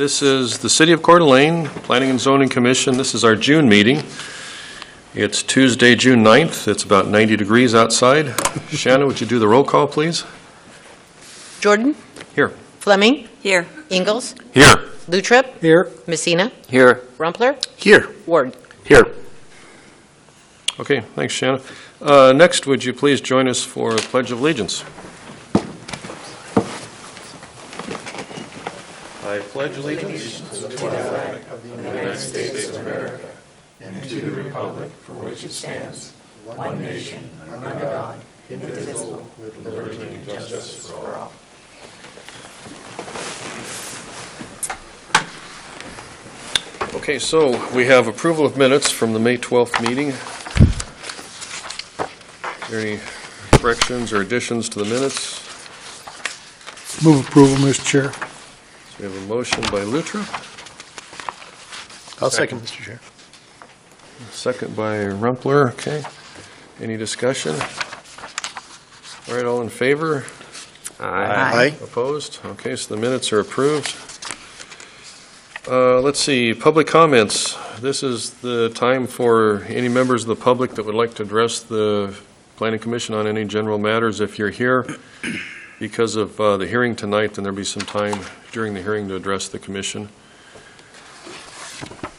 This is the City of Coeur d'Alene Planning and Zoning Commission. This is our June meeting. It's Tuesday, June 9th. It's about 90 degrees outside. Shannon, would you do the roll call, please? Jordan? Here. Fleming? Here. Ingalls? Here. Lutrip? Here. Messina? Here. Rumpler? Here. Ward? Here. Okay, thanks, Shannon. Next, would you please join us for a Pledge of Allegiance? I pledge allegiance to the flag of the United States of America and to the republic for which it stands, one nation, under God, indivisible, with liberty and justice for all. Okay, so we have approval of minutes from the May 12th meeting. Are there any corrections or additions to the minutes? Move approval, Mr. Chair. So we have a motion by Lutra, I'll second, Mr. Chair. second by Rumpler. Okay. Any discussion? All right, all in favor? Aye. Opposed? Okay, so the minutes are approved. Let's see, public comments. This is the time for any members of the public that would like to address the Planning Commission on any general matters. If you're here because of the hearing tonight, then there'll be some time during the hearing to address the commission.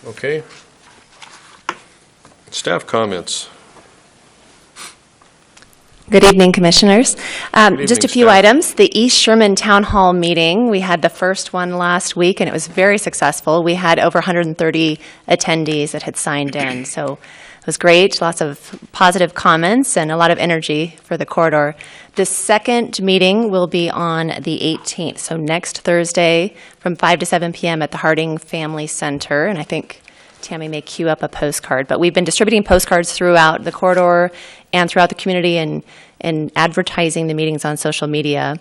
Okay. Staff comments. Good evening, Commissioners. evening, Just a few staff. items. The East Sherman Town Hall meeting, we had the first one last week, and it was very successful. We had over 130 attendees that had signed in, so it was great. Lots of positive comments and a lot of energy for the corridor. The second meeting will be on the 18th, so next Thursday from 5 to 7 p.m. at the Harding Family Center, and I think Tammy may queue up a postcard. But we've been distributing postcards throughout the corridor and throughout the community and advertising the meetings on social media.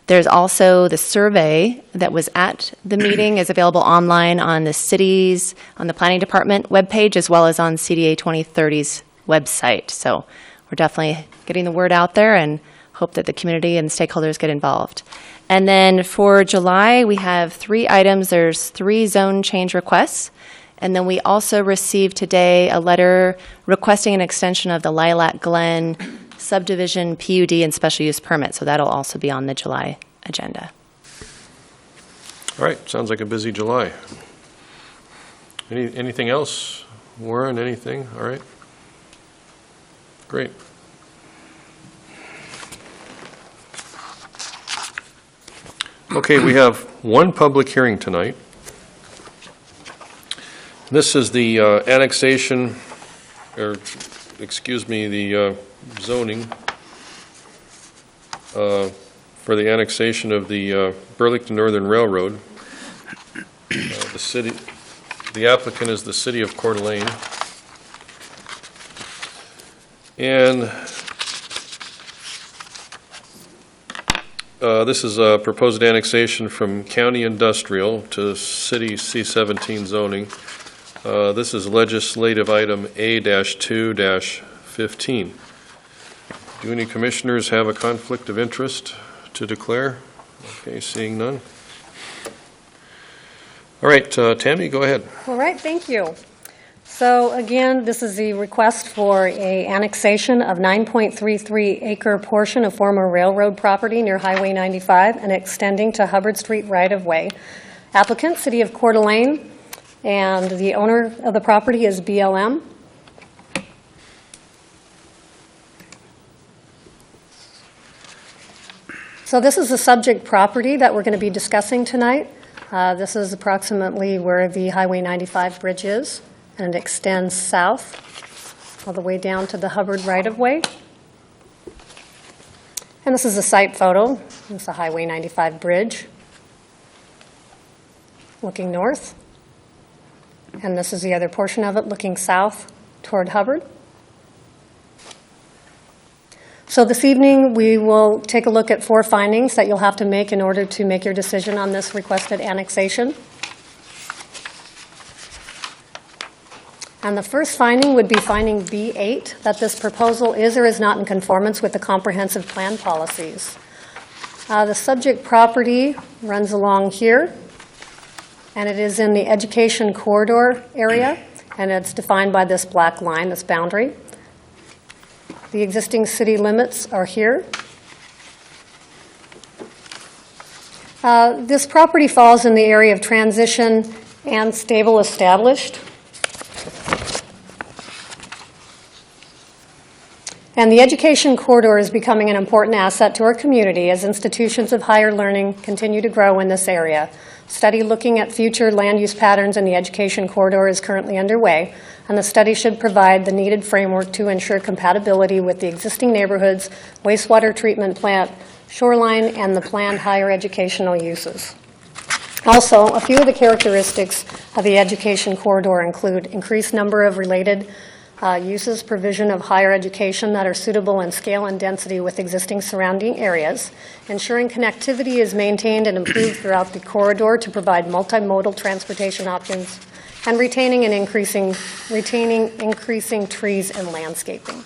There's also the survey that was at the meeting is available online on the city's, on the Planning Department webpage, as well as on CDA 2030's website. So we're definitely getting the word out there and hope that the community and stakeholders get involved. And then for July, we have 3 items. There's 3 zone change requests. And then we also received today a letter requesting an extension of the Lilac Glen subdivision PUD and special use permit. So that'll also be on the July agenda. All right, sounds like a busy July. Anything else? Warren, anything? All right. Great. Okay, we have one public hearing tonight. This is the annexation, or excuse me, the zoning for the annexation of the Burlington Northern Railroad. The applicant is the City of Coeur d'Alene. And this is a proposed annexation from county industrial to city C-17 zoning. This is legislative item A-2-15. Do any commissioners have a conflict of interest to declare? Okay, seeing none. All right, Tammy, go ahead. All right, thank you. So again, this is the request for a annexation of 9.33 acre portion of former railroad property near Highway 95 and extending to Hubbard Street right-of-way. Applicant, City of Coeur d'Alene, and the owner of the property is BLM. So this is the subject property that we're going to be discussing tonight. This is approximately where the Highway 95 bridge is, and it extends south all the way down to the Hubbard right-of-way. And this is a site photo. This is the Highway 95 bridge looking north. And this is the other portion of it looking south toward Hubbard. So this evening, we will take a look at 4 findings that you'll have to make in order to make your decision on this requested annexation. And the first finding would be finding B8, that this proposal is or is not in conformance with the comprehensive plan policies. The subject property runs along here, and it is in the education corridor area, and it's defined by this black line, this boundary. The existing city limits are here. This property falls in the area of transition and stable established. And the education corridor is becoming an important asset to our community as institutions of higher learning continue to grow in this area. Study looking at future land use patterns in the education corridor is currently underway, and the study should provide the needed framework to ensure compatibility with the existing neighborhoods, wastewater treatment plant, shoreline, and the planned higher educational uses. Also, a few of the characteristics of the education corridor include increased number of related uses, provision of higher education that are suitable in scale and density with existing surrounding areas, ensuring connectivity is maintained and improved throughout the corridor to provide multimodal transportation options, and retaining increasing trees and landscaping.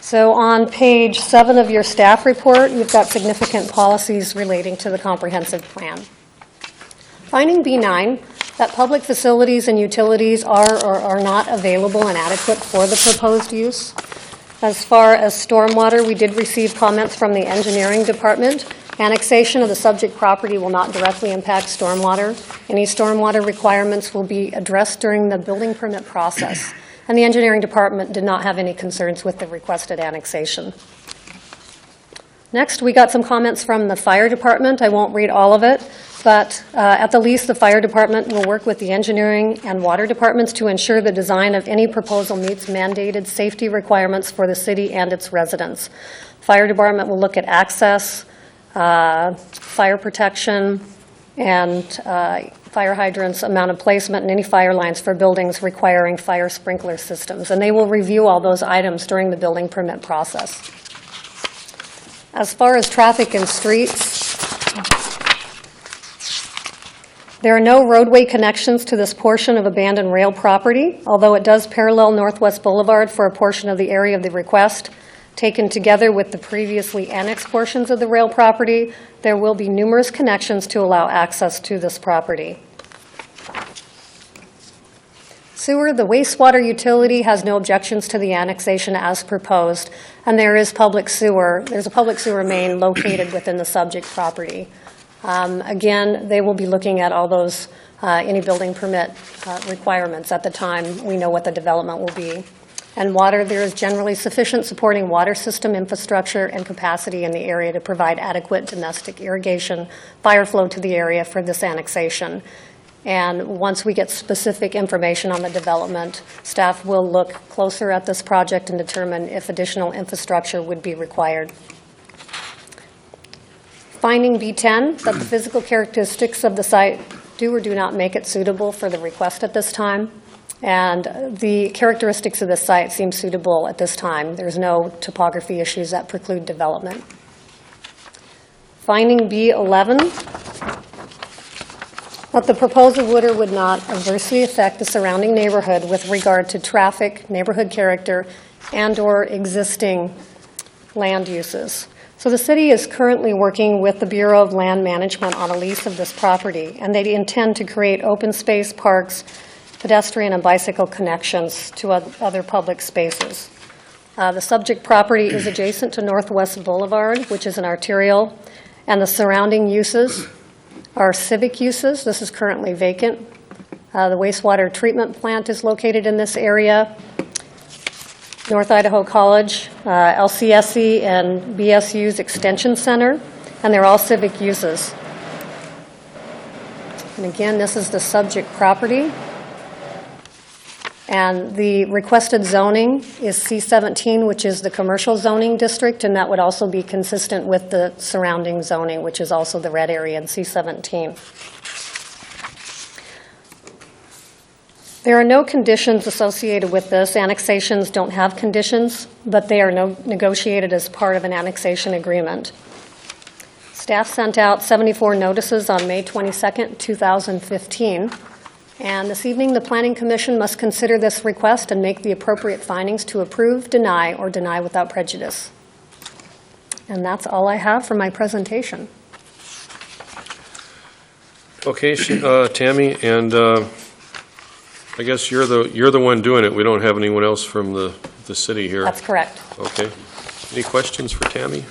So on page 7 of your staff report, you've got significant policies relating to the comprehensive plan. Finding B9, that public facilities and utilities are or are not available and adequate for the proposed use. As far as stormwater, we did receive comments from the engineering department. Annexation of the subject property will not directly impact stormwater. Any stormwater requirements will be addressed during the building permit process. And the engineering department did not have any concerns with the requested annexation. Next, we got some comments from the fire department. I won't read all of it, but at the least, the fire department will work with the engineering and water departments to ensure the design of any proposal meets mandated safety requirements for the city and its residents. Fire department will look at access, fire protection, and fire hydrants, amount of placement, and any fire lines for buildings requiring fire sprinkler systems. And they will review all those items during the building permit process. As far as traffic and streets, there are no roadway connections to this portion of abandoned rail property, although it does parallel Northwest Boulevard for a portion of the area of the request. Taken together with the previously annexed portions of the rail property, there will be numerous connections to allow access to this property. Sewer, the wastewater utility has no objections to the annexation as proposed, and there is public sewer. There's a public sewer main located within the subject property. Again, they will be looking at all those, any building permit requirements at the time we know what the development will be. And water, there is generally sufficient supporting water system infrastructure and capacity in the area to provide adequate domestic irrigation, fire flow to the area for this annexation. And once we get specific information on the development, staff will look closer at this project and determine if additional infrastructure would be required. Finding B10, that the physical characteristics of the site do or do not make it suitable for the request at this time. And the characteristics of the site seem suitable at this time. There's no topography issues that preclude development. Finding B11, that the proposed would not adversely affect the surrounding neighborhood with regard to traffic, neighborhood character, and/or existing land uses. So the city is currently working with the Bureau of Land Management on a lease of this property, and they intend to create open space parks, pedestrian and bicycle connections to other public spaces. The subject property is adjacent to Northwest Boulevard, which is an arterial, and the surrounding uses are civic uses. This is currently vacant. The wastewater treatment plant is located in this area. North Idaho College, LCSC, and BSU's Extension Center, and they're all civic uses. And again, this is the subject property. And the requested zoning is C17, which is the commercial zoning district, and that would also be consistent with the surrounding zoning, which is also the red area in C17. There are no conditions associated with this. Annexations don't have conditions, but they are negotiated as part of an annexation agreement. Staff sent out 74 notices on May 22nd, 2015. And this evening, the Planning Commission must consider this request and make the appropriate findings to approve, deny, or deny without prejudice. And that's all I have for my presentation. Okay, Tammy, and I guess you're the one doing it. We don't have anyone else from the city here. That's correct. Okay. Any questions for Tammy?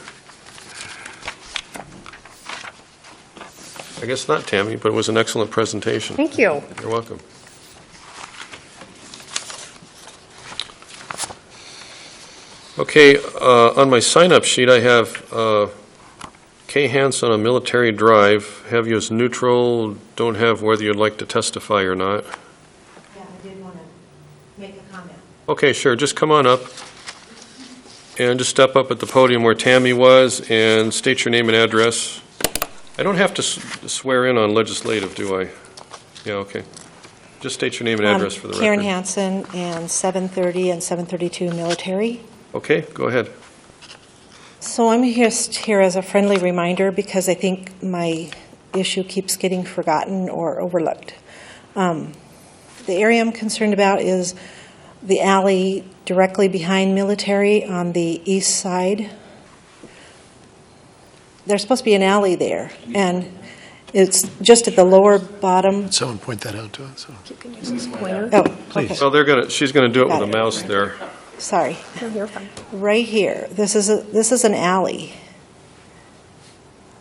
I guess not, Tammy, but it was an excellent presentation. Thank you. You're welcome. Okay, on my sign-up sheet, I have Kay Hansen on Military Drive. Have you as neutral, don't have whether you'd like to testify or not. Yeah, I did want to make a comment. Okay, sure, just come on up. And just step up at the podium where Tammy was and state your name and address. I don't have to swear in on legislative, do I? Yeah, okay. Just state your name and address for the record. Karen Hansen, and 730 and 732 Military. Okay, go ahead. So I'm just here as a friendly reminder because I think my issue keeps getting forgotten or overlooked. The area I'm concerned about is the alley directly behind Military on the east side. There's supposed to be an alley there, and it's just at the lower bottom. Someone point that out to us. Oh, okay. Well, she's gonna do it with Got a it. mouse there. Sorry. Right here. This is an alley.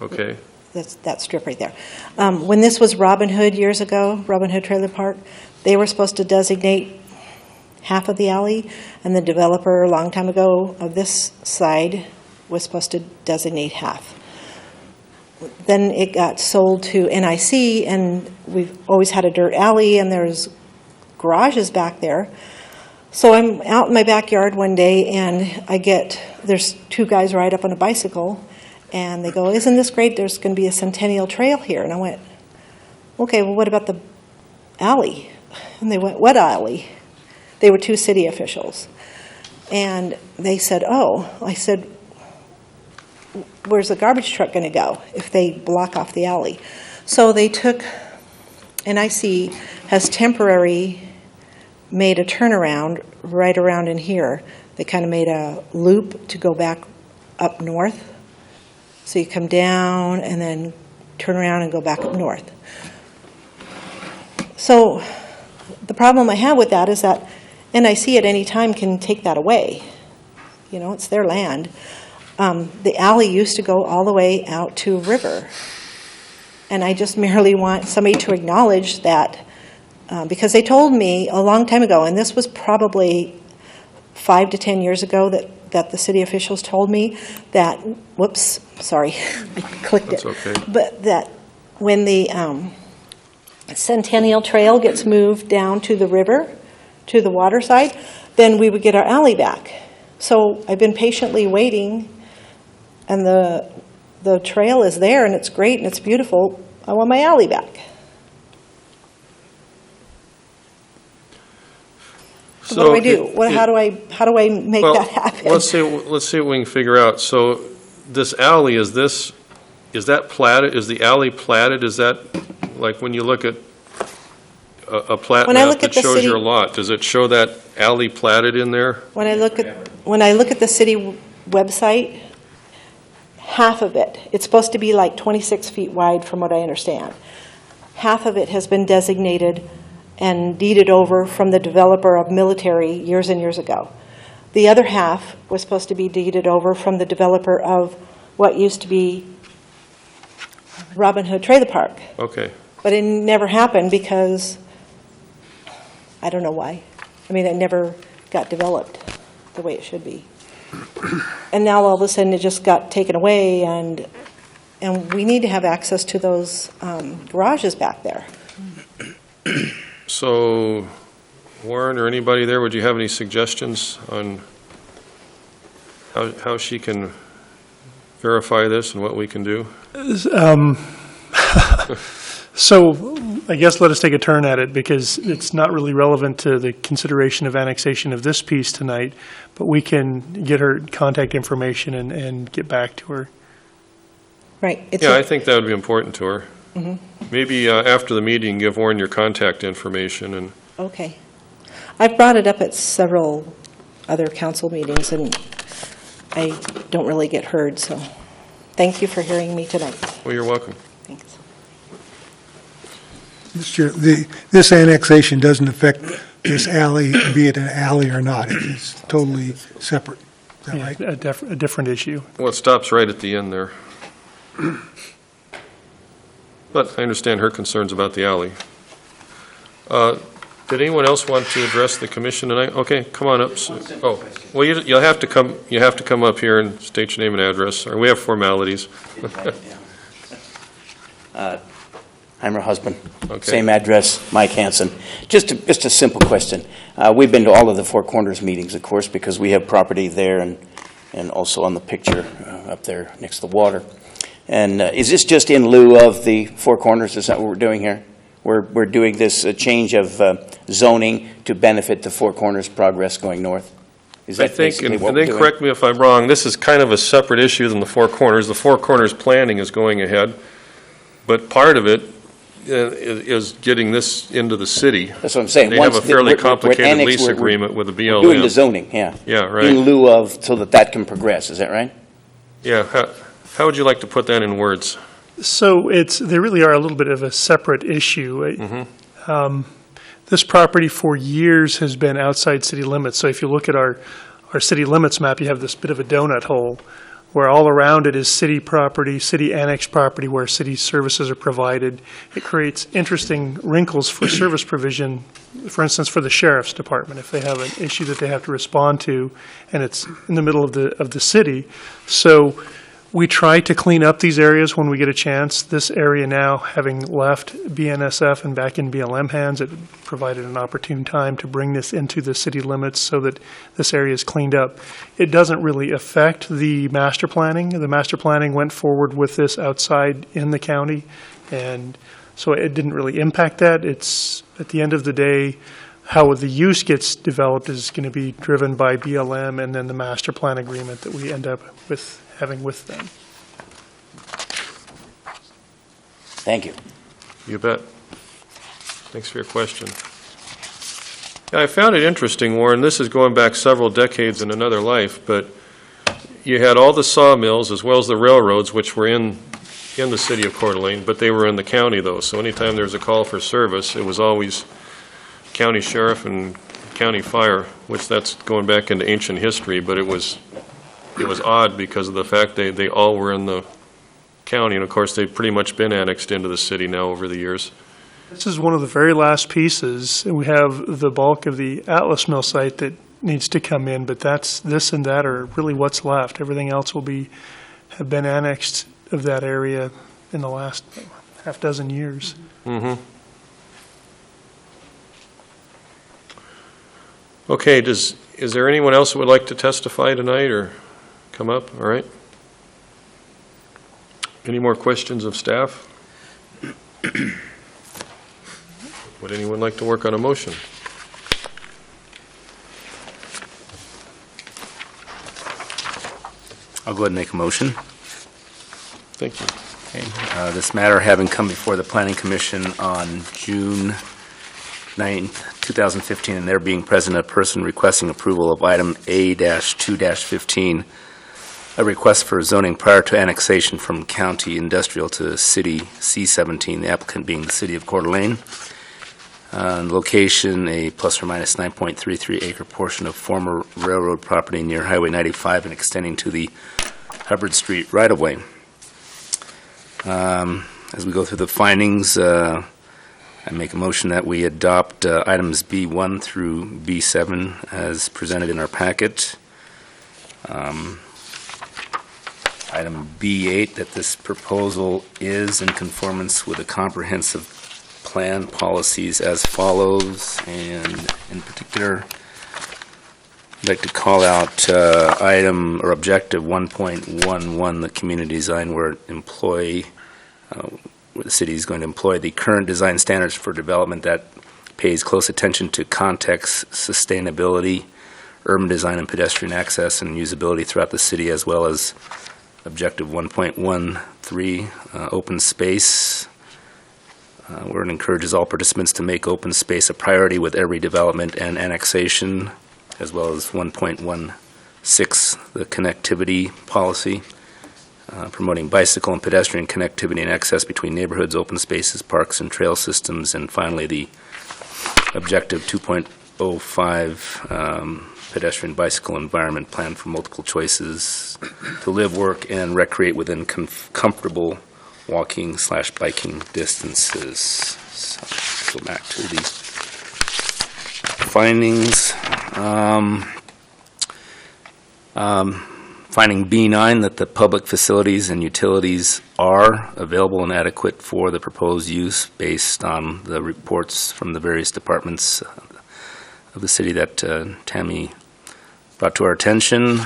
Okay, That's that strip right there. When this was Robin Hood years ago, Robin Hood Trailer Park, they were supposed to designate half of the alley, and the developer a long time ago of this side was supposed to designate half. Then it got sold to NIC, and we've always had a dirt alley, and there's garages back there. So I'm out in my backyard one day, and there's two guys ride up on a bicycle, and they go, "Isn't this great? There's going to be a Centennial Trail here." And I went, "Okay, well, what about the alley?" And they went, "What alley?" They were two city officials. And they said, "Oh." I said, "Where's the garbage truck going to go if they block off the alley?" So they took, NIC has temporary made a turnaround right around in here. They kind of made a loop to go back up north. So you come down and then turn around and go back up north. So the problem I have with that is that NIC at any time can take that away. You know, it's their land. The alley used to go all the way out to River. And I just merely want somebody to acknowledge that, because they told me a long time ago, and this was probably 5 to 10 years ago, that the city officials told me that, whoops, sorry, I clicked it. That's okay. But that when the Centennial Trail gets moved down to the river, to the water side, then we would get our alley back. So I've been patiently waiting, and the trail is there, and it's great, and it's beautiful. I want my alley back. So what do I do? How do I make that happen? Let's see what we can figure out. So this alley, is that platted? Is the alley platted? Is that, like, when you look at a plat When I map look that at the shows city- your lot, does it show that alley platted in there? When I look at the city website, half of it, it's supposed to be like 26 feet wide from what I understand. Half of it has been designated and deeded over from the developer of Military years and years ago. The other half was supposed to be deeded over from the developer of what used to be Robin Hood Trailer Park. Okay. But it never happened because, I don't know why. I mean, it never got developed the way it should be. And now all of a sudden it just got taken away, and we need to have access to those garages back there. So, Warren or anybody there, would you have any suggestions on how she can verify this and what we can do? So I guess let us take a turn at it, because it's not really relevant to the consideration of annexation of this piece tonight, but we can get her contact information and get back to her. Right. It's Yeah, a- I think that would be important to her. Maybe after the meeting, give Warren your contact information, and Okay. I've brought it up at several other council meetings, and I don't really get heard, so thank you for hearing me tonight. well, you're welcome. Thanks. Mr. Chair, this annexation doesn't affect this alley, be it an alley or not. It's totally separate. Is that right? A different issue. Well, it stops right at the end there. But I understand her concerns about the alley. Did anyone else want to address the commission tonight? Okay, come on up. Oh, well, you'll have to come up here and state your name and address, or we have formalities. I'm her husband. Okay. Same address, Mike Hanson. Just a simple question. We've been to all of the Four Corners meetings, of course, because we have property there and also on the picture up there next to the water. And is this just in lieu of the Four Corners? Is that what we're doing here? We're doing this change of zoning to benefit the Four Corners progress going north? Is I that think, basically and what and we're then doing? correct me if I'm wrong, this is kind of a separate issue than the Four Corners. The Four Corners planning is going ahead, but part of it is getting this into the city. That's what I'm saying. They have a Once fairly we're complicated annexed, lease we're agreement with the BLM. Doing the zoning, yeah. Yeah, right. In lieu of, so that can progress, is that right? Yeah, how would you like to put that in words? So they really are a little bit of a separate issue. This property for years has been outside city limits. So if you look at our city limits map, you have this bit of a donut hole where all around it is city property, city annexed property where city services are provided. It creates interesting wrinkles for service provision, for instance, for the sheriff's department, if they have an issue that they have to respond to, and it's in the middle of the city. So we try to clean up these areas when we get a chance. This area now, having left BNSF and back in BLM hands, it provided an opportune time to bring this into the city limits so that this area is cleaned up. It doesn't really affect the master planning. The master planning went forward with this outside in the county, and so it didn't really impact that. It's, at the end of the day, how the use gets developed is going to be driven by BLM and then the master plan agreement that we end up with having with them. Thank you. You bet. Thanks for your question. Yeah, I found it interesting, Warren, this is going back several decades in another life, but you had all the sawmills as well as the railroads, which were in the city of Coeur d'Alene, but they were in the county, though. So anytime there was a call for service, it was always county sheriff and county fire, which that's going back into ancient history, but it was odd because of the fact they all were in the county, and of course, they've pretty much been annexed into the city now over the years. This is one of the very last pieces. We have the bulk of the Atlas Mill site that needs to come in, but this and that are really what's left. Everything else have been annexed of that area in the last half dozen years. Mm-hmm. Okay, is there anyone else who would like to testify tonight or come up? All right. Any more questions of staff? Would anyone like to work on a motion? I'll go ahead and make a motion. Thank you. Okay. This matter having come before the Planning Commission on June 9th, 2015, and there being present a person requesting approval of item A-2-15, a request for zoning prior to annexation from county industrial to city C-17, the applicant being the city of Coeur d'Alene. Location, a plus or minus 9.33 acre portion of former railroad property near Highway 95 and extending to the Hubbard Street right-of-way. As we go through the findings, I make a motion that we adopt items B1 through B7 as presented in our packet. Item B8, that this proposal is in conformance with the comprehensive plan policies as follows, and in particular, I'd like to call out item or objective 1.11, the community design, where the city is going to employ the current design standards for development that pays close attention to context, sustainability, urban design, and pedestrian access and usability throughout the city, as well as objective 1.13, open space, where it encourages all participants to make open space a priority with every development and annexation, as well as 1.16, the connectivity policy, promoting bicycle and pedestrian connectivity and access between neighborhoods, open spaces, parks, and trail systems. And finally, the objective 2.05 pedestrian bicycle environment plan for multiple choices to live, work, and recreate within comfortable walking/biking distances. So let's go back to the findings. Finding B9, that the public facilities and utilities are available and adequate for the proposed use based on the reports from the various departments of the city that Tammy brought to our attention.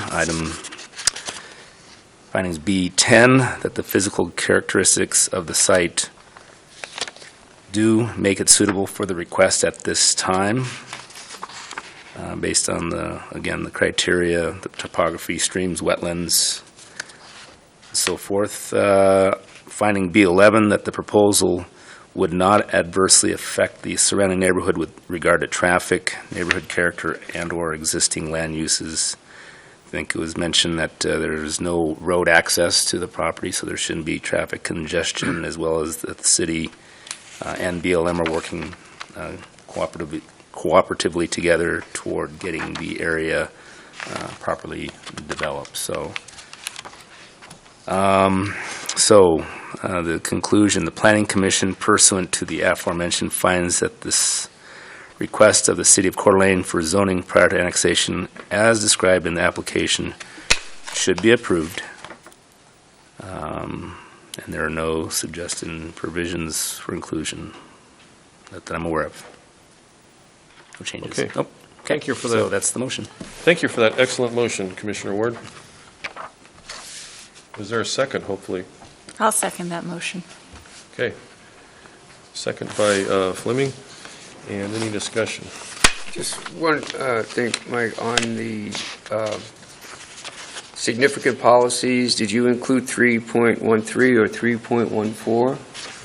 Findings B10, that the physical characteristics of the site do make it suitable for the request at this time, based on the criteria, the topography, streams, wetlands, and so forth. Finding B11, that the proposal would not adversely affect the surrounding neighborhood with regard to traffic, neighborhood character, and/or existing land uses. I think it was mentioned that there is no road access to the property, so there shouldn't be traffic congestion, as well as that the city and BLM are working cooperatively together toward getting the area properly developed. So, the conclusion, the Planning Commission, pursuant to the aforementioned, finds that this request of the City of Coeur d'Alene for zoning prior to annexation, as described in the application, should be approved. And there are no suggested provisions for inclusion that I'm aware of. No changes. Okay. Nope. Thank you for that. So that's the motion. Thank you for that excellent motion, Commissioner Ward. Is there a second, hopefully? I'll second that motion. Okay. Second by Fleming. And any discussion? Just one thing, Mike, on the significant policies, did you include 3.13 or 3.14?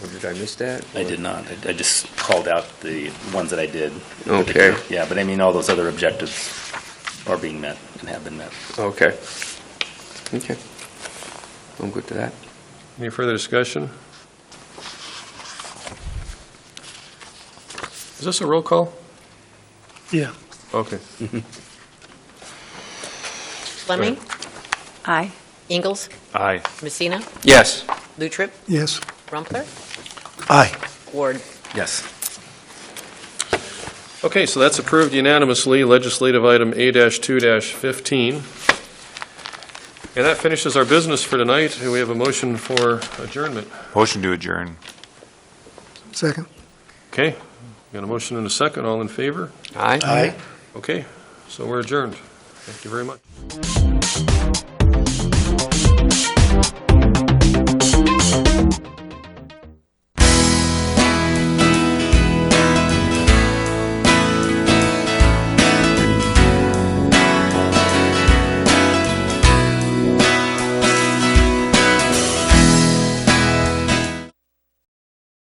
Or did I miss that? I did not. I just called out the ones that I did. Okay. Yeah, but I mean, all those other objectives are being met and have been met. Okay. Okay. I'm good to that. Any further discussion? Is this a roll call? Yeah. Okay. Fleming? Aye. Ingalls? Aye. Messina? Yes. Lutrip? Yes. Rumpler? Aye. Ward? Yes. Okay, so that's approved unanimously, legislative item A-2-15. And that finishes our business for tonight. We have a motion for adjournment. Motion to adjourn. Second. Okay, got a motion and a second. All in favor? Aye. Okay, so we're adjourned. Thank you very much.